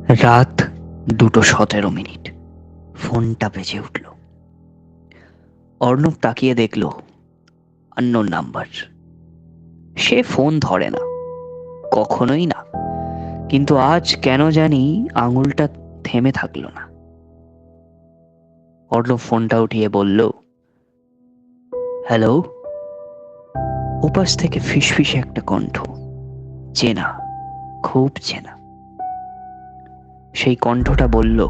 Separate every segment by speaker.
Speaker 1: রাত 2:17। ফোনটা বেজে উঠল। অর্ণব তাকিয়ে দেখল আননোন নাম্বার। সে ফোন ধরে না, কখনোই না, কিন্তু আজ কেন জানি আঙুলটা থেমে থাকলো না। অর্ণব ফোনটা উঠিয়ে বলল, হ্যালো। ওপাশ থেকে ফিসফিসে একটা কণ্ঠ, চেনা, খুব চেনা। সেই কণ্ঠটা বলল,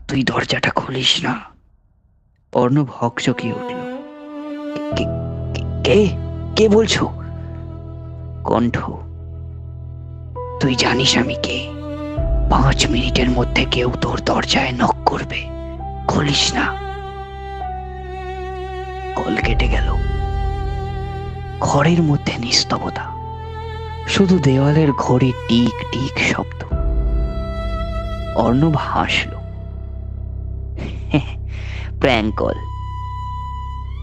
Speaker 1: তুই দরজাটা খুলিস না। অর্ণব হকচকিয়ে উঠল। কে কে কে বলছো? কণ্ঠ, তুই জানিস আমি কে? 5 মিনিটের মধ্যে কেউ তোর দরজায় নক করবে, খুলিস না। কল কেটে গেল। ঘরের মধ্যে নিস্তবতা, শুধু দেওয়ালের ঘড়ি টিক টিক শব্দ। অর্ণব হাসল। প্র্যাঙ্ক কল,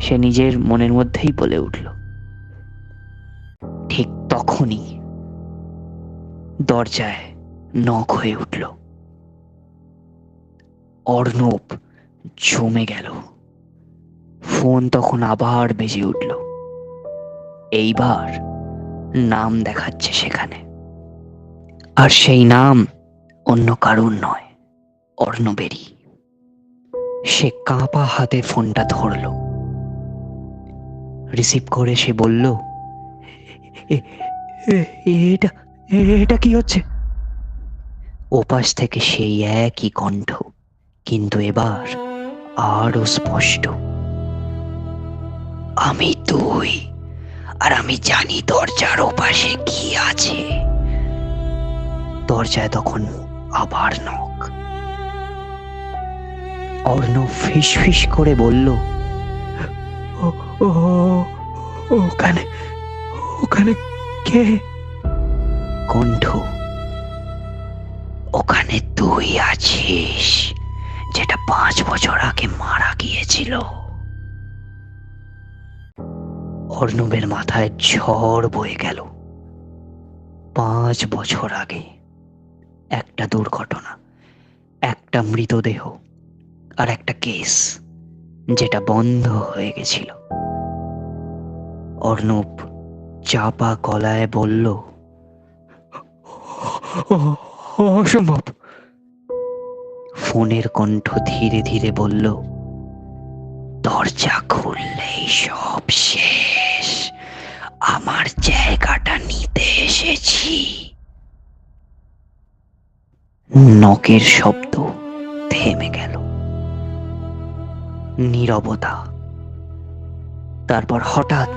Speaker 1: সে নিজের মনের মধ্যেই বলে উঠল। ঠিক তখনই দরজায় নক হয়ে উঠল। অর্ণব জমে গেল। ফোন তখন আবার বেজে উঠল। এইবার নাম দেখাচ্ছে সেখানে, আর সেই নাম অন্য কারুর নয়, অর্ণবেরই। সে কাঁপা হাতে ফোনটা ধরল। রিসিভ করে সে বলল, "এ- এটা এটা কি হচ্ছে?" ওপাশ থেকে সেই একই কণ্ঠ, কিন্তু এবার আরো স্পষ্ট। আমি তুই, আর আমি জানি দরজার ওপাশে কি আছে। দরজায় তখন আবার নক। অর্ণব ফিস ফিস করে বলল, ও ও ওখানে ওখানে কে? কণ্ঠ, ওখানে তুই আছিস, যেটা 5 বছর আগে মারা গিয়েছিল। অর্ণবের মাথায় ঝড় বয়ে গেল। 5 বছর আগে একটা দুর্ঘটনা, একটা মৃতদেহ, আর একটা কেস যেটা বন্ধ হয়ে গেছিল। অর্ণব চাপা গলায় বলল, অসম্ভব। ফোনের কণ্ঠ ধীরে ধীরে বলল, দরজা খুললেই সব শেষ। আমার জায়গাটা নিতে এসেছি। নকের শব্দ থেমে গেল। নীরবতা। তারপর হঠাৎ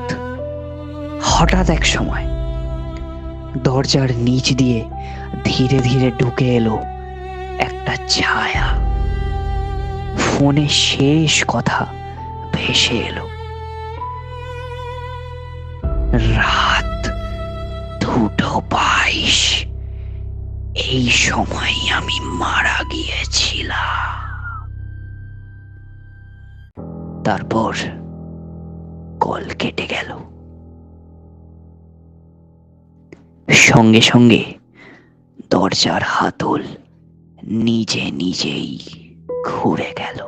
Speaker 1: হঠাৎ এক সময় দরজার নিচ দিয়ে ধীরে ধীরে ঢুকে এলো একটা ছায়া। ফোনে শেষ কথা ভেসে এলো, রাত 2:22। এই সময় আমি মারা গিয়েছিলাম। তারপর কল কেটে গেল। সঙ্গে সঙ্গে দরজার হাতল নিজে নিজেই ঘুরে গেল।